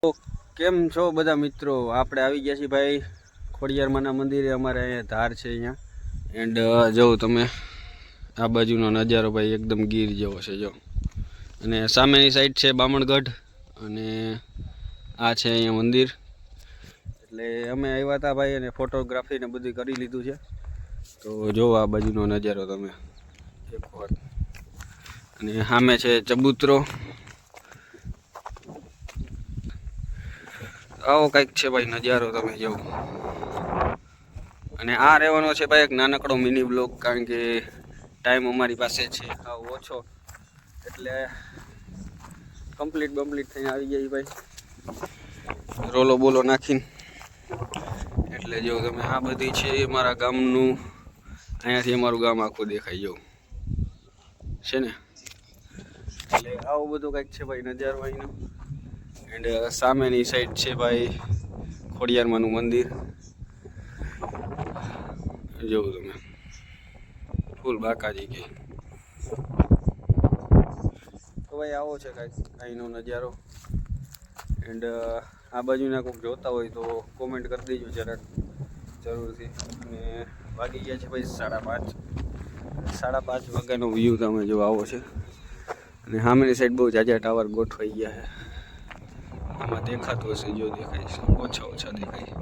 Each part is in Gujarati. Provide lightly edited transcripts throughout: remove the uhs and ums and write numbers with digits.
તો કેમ છો બધા મિત્રો? આપણે આવી ગયા છીએ ભાઈ ખોડિયારમાંના મંદિરે. અમારે અહીંયા ધાર છે અહીંયા. એન્ડ જો તમે આ બાજુનો નજારો ભાઈ એકદમ ગીર જેવો છે જો. અને સામેની સાઈડ છે બામણગઢ અને આ છે અહીંયા મંદિર. એટલે અમે આવ્યા હતા ભાઈ અને ફોટોગ્રાફી ને બધું કરી લીધું છે. તો જો આ બાજુનો નજારો તમે એક વખત. અને સામે છે ચબૂતરો. આવો કંઈક છે ભાઈ નજારો તમે જોવો. અને આ રહેવાનો છે ભાઈ એક નાનકડો મિની બ્લોગ, કારણ કે ટાઈમ અમારી પાસે છે ઓછો, એટલે કમ્પ્લીટ થઈને આવી જાય ભાઈ રોલો બોલો નાખીને. એટલે જો તમે આ બધી છે મારા ગામનું, અહીંયાથી અમારું ગામ આખું દેખાઈ જવું છે ને. એટલે આવું બધું કંઈક છે ભાઈ નજારો અહીંનો. એન્ડ સામેની સાઈડ છે ભાઈ ખોડિયારમાંનું મંદિર. જોવું તમે ફૂલ બાકાજી કે. તો ભાઈ આવો છે કાંઈક અહીંનો નજારો. એન્ડ આ બાજુના કોઈક જોતા હોય તો કોમેન્ટ કરી દેજો જરાક જરૂરથી. અને વાગી ગયા છે ભાઈ 5:30 વાગ્યાનો વ્યૂ તમે જો આવો છે. અને સામેની સાઈડ બહુ જાજા ટાવર ગોઠવાઈ ગયા છે. આમાં દેખાતું હશે, જો દેખાય છે, ઓછા દેખાય.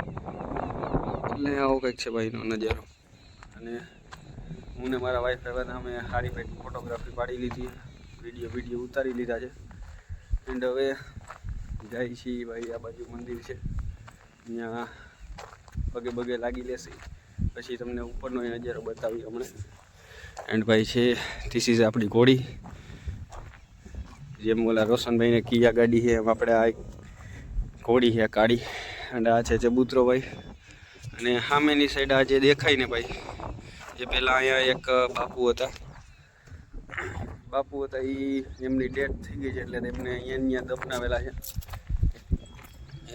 એટલે આવો કંઈક છે ભાઈનો નજારો. અને હું ને મારા વાઈફ આવ્યા અમે સારી ભાઈ ફોટોગ્રાફી પાડી લીધી, વિડીયો ઉતારી લીધા છે. એન્ડ હવે જાય છીએ ભાઈ આ બાજુ મંદિર છે, અહીંયા પગે લાગી લેશે, પછી તમને ઉપરનો નજારો બતાવી હમણાં. એન્ડ ભાઈ છે ધીસ ઇઝ આપણી ઘોડી. જેમ ઓલા રોશનભાઈને કિયા ગાડી છે એમ આપણે આ ઘોડી છે કાળી. અને આ છે ચબૂતરો ભાઈ. અને સામેની સાઈડ આ જે દેખાય ને ભાઈ, એ પહેલાં અહીંયા એક બાપુ હતા. એ એમની ડેથ થઈ ગઈ છે, એટલે એમને અહીંયા દફનાવેલા છે.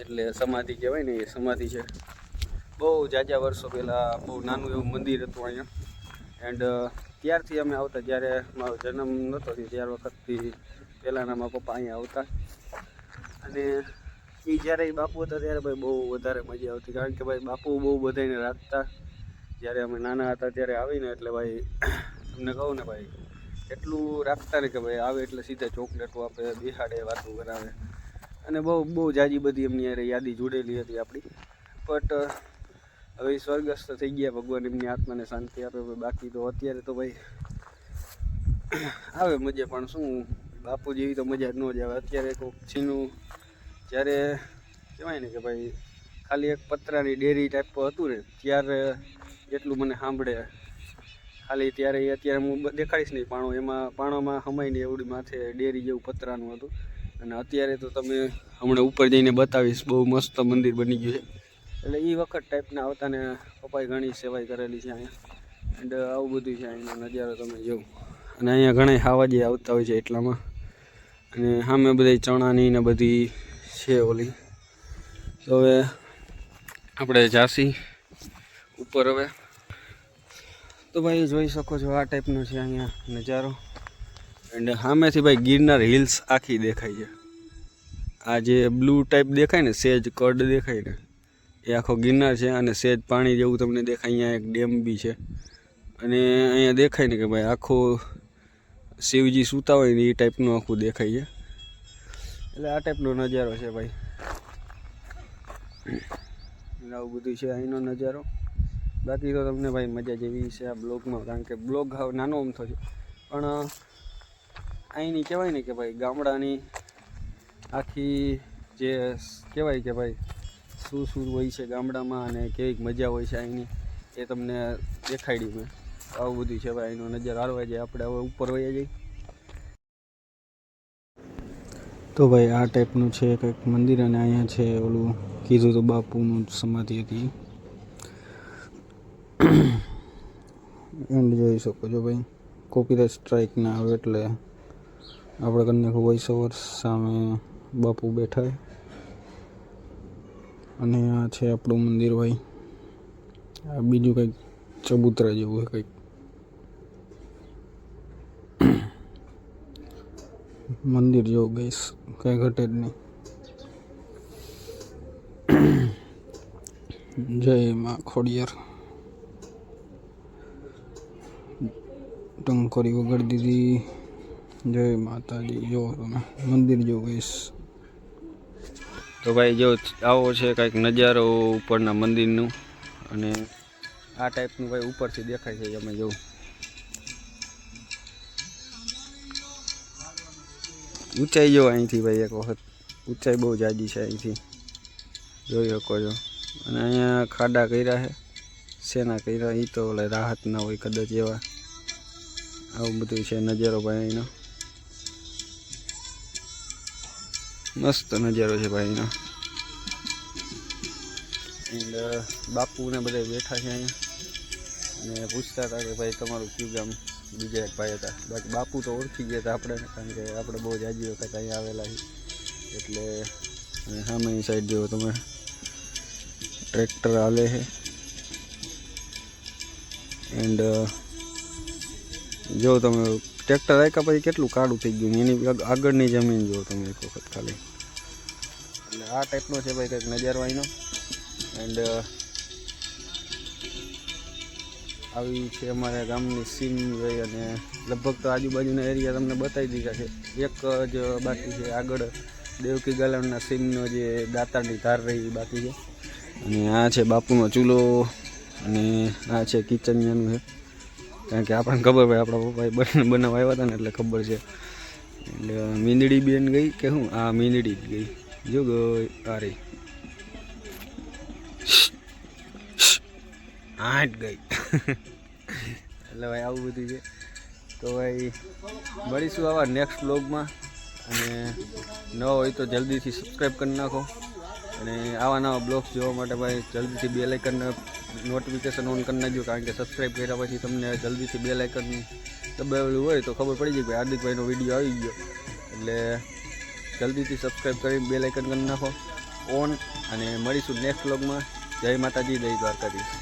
એટલે સમાધિ કહેવાય ને, એ સમાધિ છે. બહુ જાજા વર્ષો પહેલાં બહુ નાનું એવું મંદિર હતું અહીંયા. એન્ડ ત્યારથી અમે આવતા, જ્યારે મારો જન્મ નહોતો ત્યાર વખતથી પહેલાંના મારા પપ્પા અહીંયા આવતા. અને એ જ્યારે એ બાપુ હતા ત્યારે ભાઈ બહુ વધારે મજા આવતી, કારણ કે ભાઈ બાપુ બહુ બધાને રાખતા. જ્યારે અમે નાના હતા ત્યારે આવીને એટલે ભાઈ તમને કહું ને ભાઈ, એટલું રાખતા ને કે ભાઈ આવે એટલે સીધા ચોકલેટો આપે, બિહાડે, વાતો કરાવે. અને બહુ જાજી બધી એમની યાદી જોડેલી હતી આપણી. બટ હવે સ્વર્ગસ્થ થઈ ગયા, ભગવાન એમની આત્માને શાંતિ આપે. બાકી તો અત્યારે તો ભાઈ આવે મજા, પણ શું બાપુ જેવી તો મજા જ ન જ આવે. અત્યારે કોઈક છીનું જ્યારે કહેવાય ને કે ભાઈ ખાલી એક પતરાની ડેરી ટાઈપ હતું ને, ત્યારે એટલું મને સાંભળે ખાલી. ત્યારે અત્યારે હું દેખાડીશ નહીં પાણોમાં હમાઈને એવડી માથે ડેરી જેવું પતરાનું હતું. અને અત્યારે તો તમે હમણાં ઉપર જઈને બતાવીશ, બહુ મસ્ત મંદિર બની ગયું છે. એટલે એ વખત ટાઈપના આવતા ને પપ્પાએ ઘણી સેવાઈ કરેલી છે અહીંયા. એન્ડ આવું બધું છે અહીંનો નજારો તમે જોવો. અને અહીંયા ઘણા હાવાજી આવતા હોય છે એટલામાં. અને સામે બધા ચણાની ને બધી છે ઓલી. તો હવે આપણે જાસી ઉપર હવે. તો ભાઈ જોઈ શકો છો આ ટાઈપનો છે અહીંયા નજારો. એન્ડ સામેથી ભાઈ ગિરનાર હિલ્સ આખી દેખાય છે. આ જે બ્લુ ટાઈપ દેખાય ને, સેજ કડ દેખાય ને, એ આખો ગિરનાર છે. અને સેજ પાણી જેવું તમને દેખાય. અહીંયા એક ડેમ બી છે. અને અહીંયા દેખાય ને કે ભાઈ આખો શિવજી સૂતા હોય ને એ ટાઈપનું આખું દેખાય છે. એટલે આ ટાઈપનો નજારો છે ભાઈ. આવું બધું છે અહીંનો નજારો. બાકી તો તમને ભાઈ મજા જેવી છે આ બ્લોગમાં, કારણ કે બ્લોગ હવે નાનો અમથો છે, પણ અહીંની કહેવાય ને કે ભાઈ ગામડાની આખી જે કહેવાય કે ભાઈ શું હોય છે ગામડામાં અને કેવી મજા હોય છે અહીંની, એ તમને દેખાડી મેં. આવું બધું છે ભાઈ અહીંનો નજારો. હારવા જાય આપણે હવે ઉપર વયા જઈએ. તો ભાઈ આ ટાઈપનું છે કંઈક મંદિર. અને અહીંયા છે ઓલું કીધું તો બાપુનું સમાધિ હતી. એન્ડ જોઈ શકો છો ભાઈ, કોપીરાઇટ સ્ટ્રાઇક ના આવે એટલે આપણે કરી નાખું વોઇસ ઓવર. સામે બાપુ બેઠા. અને આ છે આપણું મંદિર ભાઈ. આ બીજું કંઈક ચબૂતરા જેવું છે કંઈક. મંદિર જેવું ગઈશ, કંઈ ઘટે જ નહીં. જય માં ખોડિયાર. ટંકોરી વગાડી દીધી. જય માતાજી. જો તમે મંદિર જો ગઈશ. તો ભાઈ જો આવો છે કંઈક નજારો ઉપરના મંદિરનું, અને આ ટાઈપનું ભાઈ ઉપરથી દેખાય છે. અમે જોઉં ઊંચાઈ જો અહીંથી ભાઈ, એક વખત ઊંચાઈ બહુ જાજી છે અહીંથી, જોઈ શકો છો. અને અહીંયા ખાડા કર્યા છે, શેના કર્યા એ તો ઓલા રાહત ના હોય કદાચ એવા. આવું બધું છે નજારો ભાઈ અહીંનો. મસ્ત નજારો છે ભાઈ અહીંનો. એન્ડ બાપુને બધા બેઠા છે અહીંયા, અને પૂછતા હતા કે ભાઈ તમારું કયું ગામ. બીજા એક ભાઈ હતા, બાકી બાપુ તો ઓળખી ગયા હતા આપણે, કારણ કે આપણે બહુ જાજી વખત અહીંયા આવેલા છીએ. એટલે સામેની સાઈડ જો તમે ટ્રેક્ટર હાલે છે. એન્ડ જો તમે ટ્રેક્ટર રાખ્યા પછી કેટલું કાળું થઈ ગયું, એની આગળની જમીન જુઓ તમે એક વખત ખાલી. એટલે આ ટાઈપનો છે ભાઈ કંઈક નજારો અહીંનો. એન્ડ આવી છે અમારા ગામની સીન ભાઈ, અને લગભગ તો આજુબાજુના એરિયા તમને બતાવી દીધા છે. એક જ બાકી છે આગળ, દેવકી ગાલણના સીનનો જે દાતારની ધાર રહી બાકી છે. અને આ છે બાપુનો ચૂલો, અને આ છે કિચનિયાનું છે, કારણ કે આપણને ખબર ભાઈ આપણા પપ્પાએ બનાવવા આવ્યા હતા ને એટલે ખબર છે. એટલે મીંદડી બેન ગઈ કે શું? આ મીંદડી જ ગઈ, જો ગઈ આ રહી, આ જ ગઈ. એટલે ભાઈ આવું બધું છે. તો ભાઈ મળીશું આવા નેક્સ્ટ બ્લોગમાં, અને ન હોય તો જલ્દીથી સબસ્ક્રાઈબ કરી નાખો. અને આવા નવા બ્લોગ્સ જોવા માટે ભાઈ જલ્દીથી બેલ આઇકન નોટિફિકેશન ઓન કરી નાખજો, કારણ કે સબસ્ક્રાઈબ કર્યા પછી તમને જલ્દીથી બેલ આઇકન દબાવેલું હોય તો ખબર પડી જાય કે હાર્દિકભાઈનો વિડીયો આવી ગયો. એટલે જલ્દીથી સબસ્ક્રાઈબ કરી બેલ આઇકન કરી નાખો ઓન, અને મળીશું નેક્સ્ટ બ્લોગમાં. જય માતાજી, જય દ્વારકાધીશ.